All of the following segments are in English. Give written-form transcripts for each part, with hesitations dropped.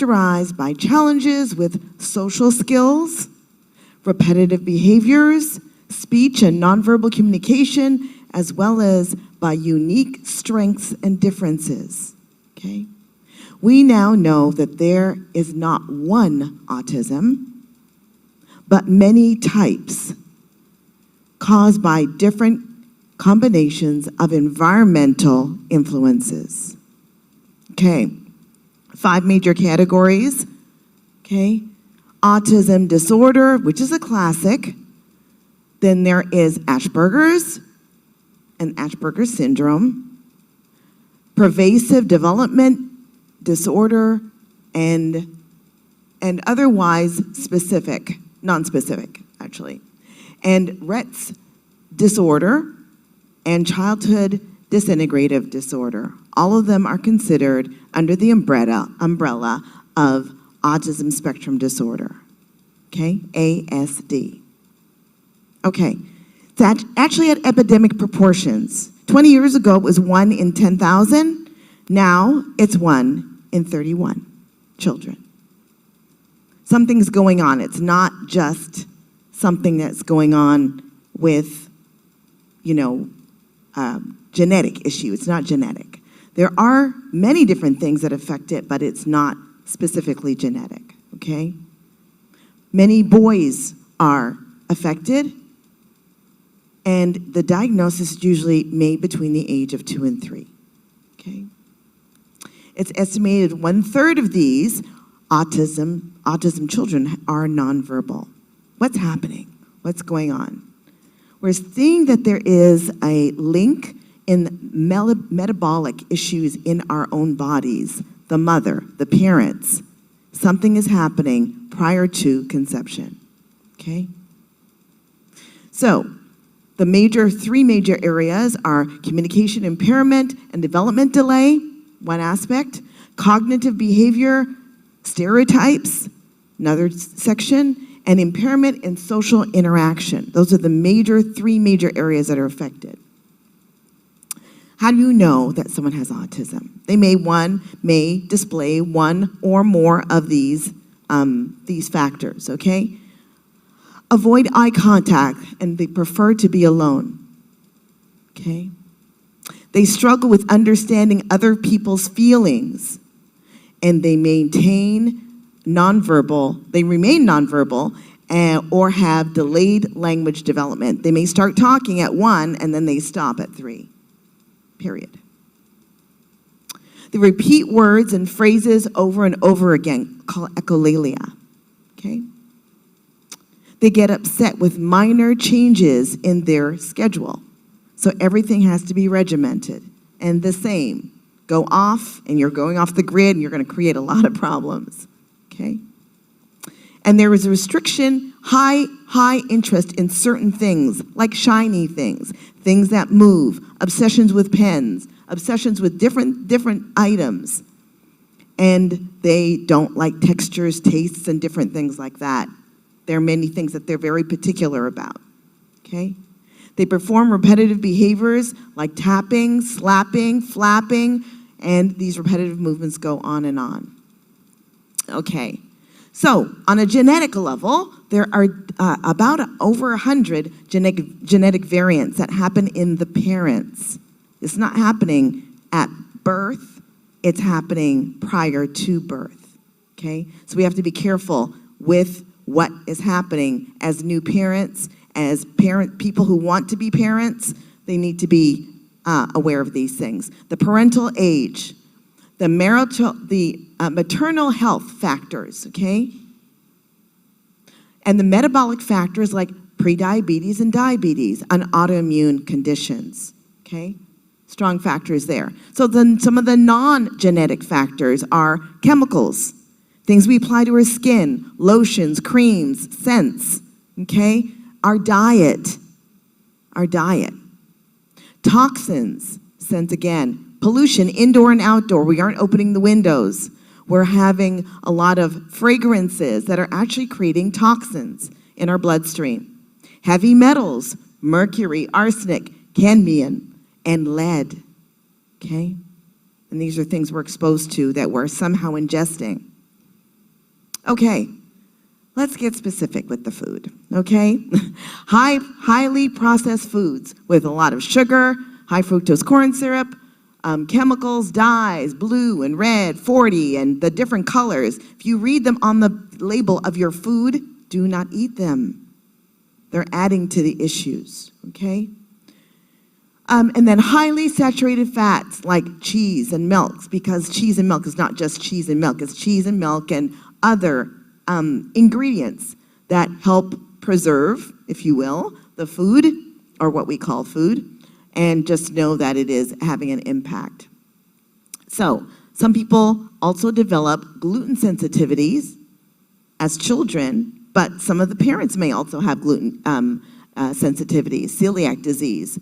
characterized by challenges with social skills, repetitive behaviors, speech and nonverbal communication, as well as by unique strengths and differences, okay? We now know that there is not one autism, but many types caused by different combinations of environmental influences. Okay, 5 major categories, okay? Autism disorder, which is a classic. Then there is Asperger's and Asperger's syndrome, pervasive development disorder, and otherwise specific, non-specific actually, and Rett's disorder and childhood disintegrative disorder. All of them are considered under the umbrella of autism spectrum disorder, okay, ASD. Okay, it's actually at epidemic proportions. 20 years ago, it was 1 in 10,000. Now, it's 1 in 31 children. Something's going on. It's not just something that's going on with, genetic issue. It's not genetic. There are many different things that affect it, but it's not specifically genetic, okay? Many boys are affected, and the diagnosis is usually made between the age of 2 and 3, okay? It's estimated 1/3 of these autism children are nonverbal. What's happening? What's going on? We're seeing that there is a link in metabolic issues in our own bodies, the mother, the parents. Something is happening prior to conception, okay? So, the 3 major areas are communication impairment and development delay, one aspect, cognitive behavior, stereotypes, another section, and impairment in social interaction. Those are the 3 major areas that are affected. How do you know that someone has autism? They may display one or more of these factors, okay? Avoid eye contact, and they prefer to be alone, okay? They struggle with understanding other people's feelings, and they remain nonverbal, or have delayed language development. They may start talking at 1 and then they stop at 3, period. They repeat words and phrases over and over again, called echolalia, okay? They get upset with minor changes in their schedule. So everything has to be regimented. And the same, go off and you're going off the grid and you're gonna create a lot of problems, okay? And there is a restriction, high interest in certain things, like shiny things that move, obsessions with pens, obsessions with different items. And they don't like textures, tastes, and different things like that. There are many things that they're very particular about, okay? They perform repetitive behaviors like tapping, slapping, flapping, and these repetitive movements go on and on. Okay, so on a genetic level, there are about over 100 genetic variants that happen in the parents. It's not happening at birth, it's happening prior to birth, okay? So we have to be careful with what is happening as new parents, as people who want to be parents. They need to be aware of these things. The parental age, the maternal health factors, okay? And the metabolic factors like prediabetes and diabetes and autoimmune conditions, okay? Strong factors there. So then some of the non-genetic factors are chemicals, things we apply to our skin, lotions, creams, scents, okay? Our diet. Toxins, scent again. Pollution, indoor and outdoor. We aren't opening the windows. We're having a lot of fragrances that are actually creating toxins in our bloodstream. Heavy metals, mercury, arsenic, cadmium, and lead, okay? And these are things we're exposed to that we're somehow ingesting. Okay, let's get specific with the food, okay? Highly processed foods with a lot of sugar, high fructose corn syrup, chemicals, dyes, blue and red, 40, and the different colors. If you read them on the label of your food, do not eat them. They're adding to the issues, okay? And then highly saturated fats like cheese and milks, because cheese and milk is not just cheese and milk, it's cheese and milk and other ingredients that help preserve, if you will, the food, or what we call food, and just know that it is having an impact. So, some people also develop gluten sensitivities as children, but some of the parents may also have gluten sensitivities, celiac disease.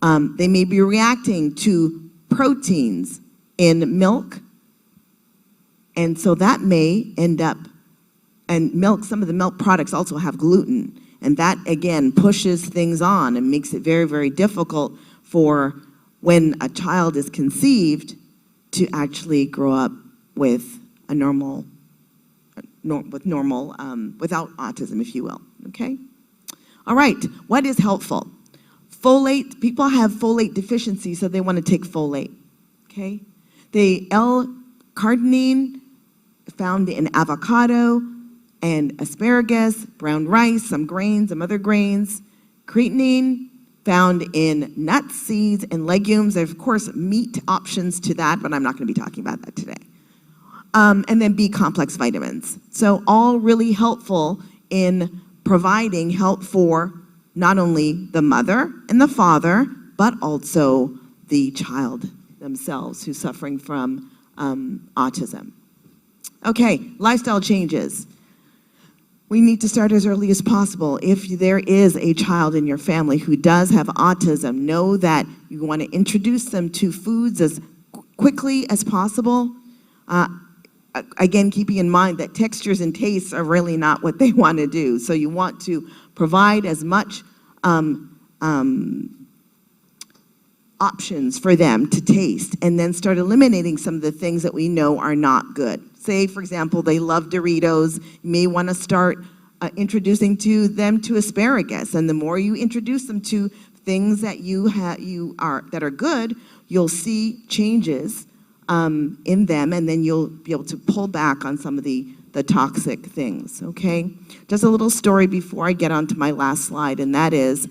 They may be reacting to proteins in milk, and so that may end up, and milk, some of the milk products also have gluten, and that again pushes things on and makes it very, very difficult for when a child is conceived to actually grow up with a normal, without autism, if you will, okay? All right, what is helpful? Folate, people have folate deficiency, so they want to take folate, okay? The L-carnitine found in avocado and asparagus, brown rice, some grains, some other grains. Creatinine found in nuts, seeds, and legumes. There's, of course, meat options to that, but I'm not going to be talking about that today. And then B-complex vitamins. So all really helpful in providing help for not only the mother and the father, but also the child themselves who's suffering from autism. Okay, lifestyle changes. We need to start as early as possible. If there is a child in your family who does have autism, know that you want to introduce them to foods as quickly as possible. Again, keeping in mind that textures and tastes are really not what they want to do. So you want to provide as much options for them to taste, and then start eliminating some of the things that we know are not good. Say, for example, they love Doritos. You may want to start introducing them to asparagus, and the more you introduce them to things that that are good, you'll see changes in them, and then you'll be able to pull back on some of the toxic things, okay? Just a little story before I get on to my last slide, and that is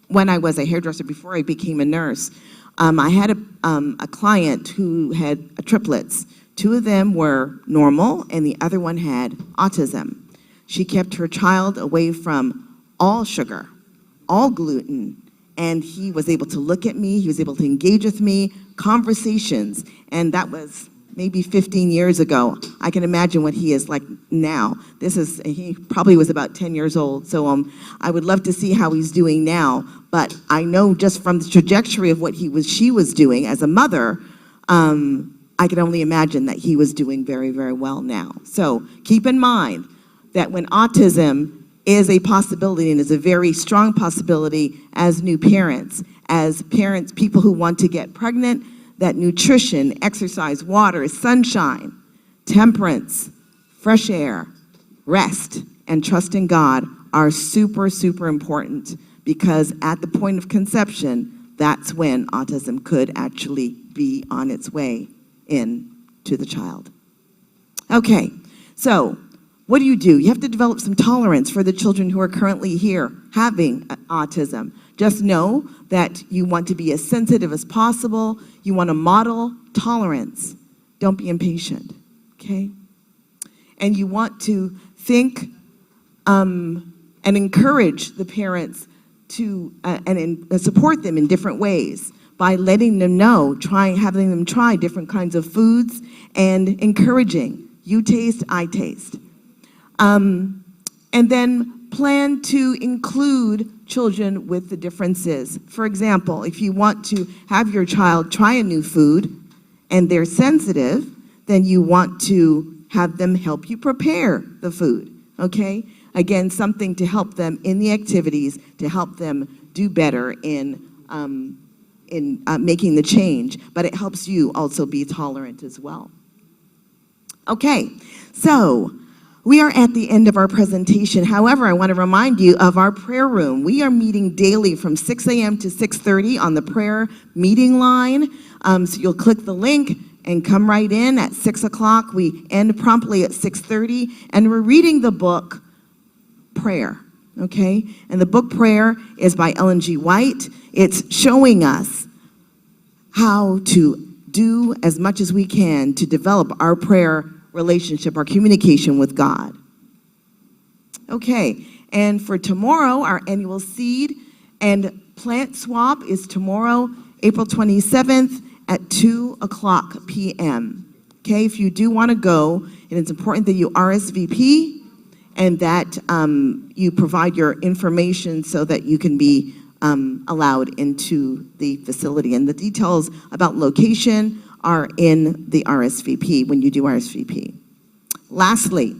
when I was a hairdresser before I became a nurse, I had a client who had triplets. Two of them were normal, and the other one had autism. She kept her child away from all sugar, all gluten, and he was able to look at me, he was able to engage with me, conversations, and that was maybe 15 years ago. I can imagine what he is like now. He probably was about 10 years old, so I would love to see how he's doing now, but I know just from the trajectory of what she was doing as a mother, I can only imagine that he was doing very, very well now. So keep in mind that when autism is a possibility, and is a very strong possibility as new parents, people who want to get pregnant, that nutrition, exercise, water, sunshine, temperance, fresh air, rest, and trust in God are super, super important, because at the point of conception, that's when autism could actually be on its way in to the child. Okay, so what do? You have to develop some tolerance for the children who are currently here having autism. Just know that you want to be as sensitive as possible. You want to model tolerance. Don't be impatient, okay? And you want to think and encourage the parents to and support them in different ways by letting them know, having them try different kinds of foods, and encouraging. You taste, I taste. And then plan to include children with the differences. For example, if you want to have your child try a new food and they're sensitive, then you want to have them help you prepare the food, okay? Again, something to help them in the activities, to help them do better in making the change, but it helps you also be tolerant as well. Okay, so we are at the end of our presentation. However, I want to remind you of our prayer room. We are meeting daily from 6 a.m. to 6:30 on the prayer meeting line. So you'll click the link and come right in at 6 o'clock. We end promptly at 6:30, and we're reading the book Prayer, okay? And the book Prayer is by Ellen G. White. It's showing us how to do as much as we can to develop our prayer relationship, our communication with God. Okay, and for tomorrow, our annual seed and plant swap is tomorrow, April 27th at 2 o'clock p.m. Okay, if you do want to go, and it's important that you RSVP and that you provide your information so that you can be allowed into the facility. And the details about location are in the RSVP when you do RSVP. Lastly,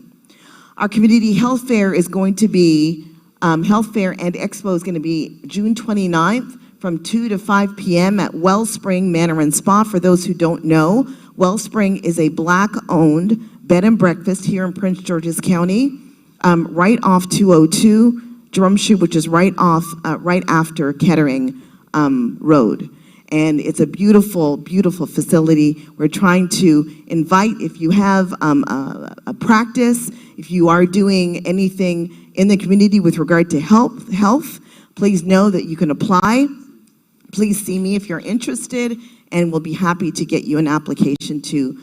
our community health fair is going to be, health fair and expo is going to be June 29th from 2 to 5 p.m. at Wellspring Manor and Spa. For those who don't know, Wellspring is a Black-owned bed and breakfast here in Prince George's County, right off 202 Drumshoe, which is right after Kettering Road. And it's a beautiful, beautiful facility. We're trying to invite, if you have a practice, if you are doing anything in the community with regard to health, please know that you can apply. Please see me if you're interested, and we'll be happy to get you an application to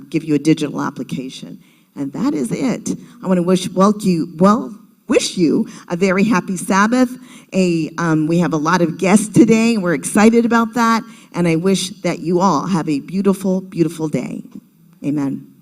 give you a digital application. And that is it. I want to wish you a very happy Sabbath. We have a lot of guests today. We're excited about that. And I wish that you all have a beautiful, beautiful day. Amen.